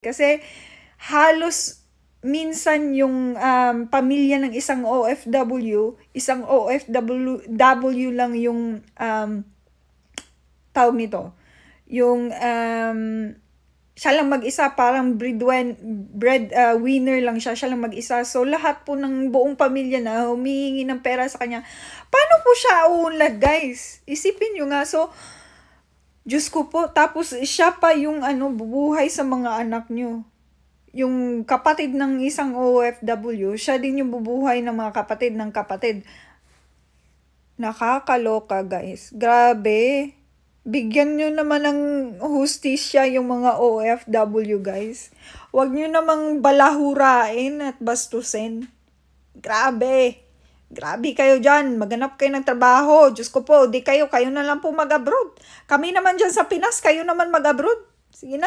Kasi halos minsan yung pamilya ng isang OFW lang yung tawag nito, yung siya lang mag-isa, parang winner lang siya lang mag-isa. So lahat po ng buong pamilya na humihingi ng pera sa kanya. Paano po siya uunlad, guys? Isipin nyo nga. So Diyos ko po, tapos siya pa yung bubuhay sa mga anak nyo. Yung kapatid ng isang OFW, siya din yung bubuhay ng mga kapatid ng kapatid. Nakakaloka, guys. Grabe. Bigyan nyo naman ng hustisya yung mga OFW, guys. Huwag nyo namang balahurain at bastusin. Grabe. Grabe kayo dyan. Maghanap kayo ng trabaho. Diyos ko po, kayo na lang po mag-abroad. Kami naman dyan sa Pinas, kayo naman mag-abroad. Sige na.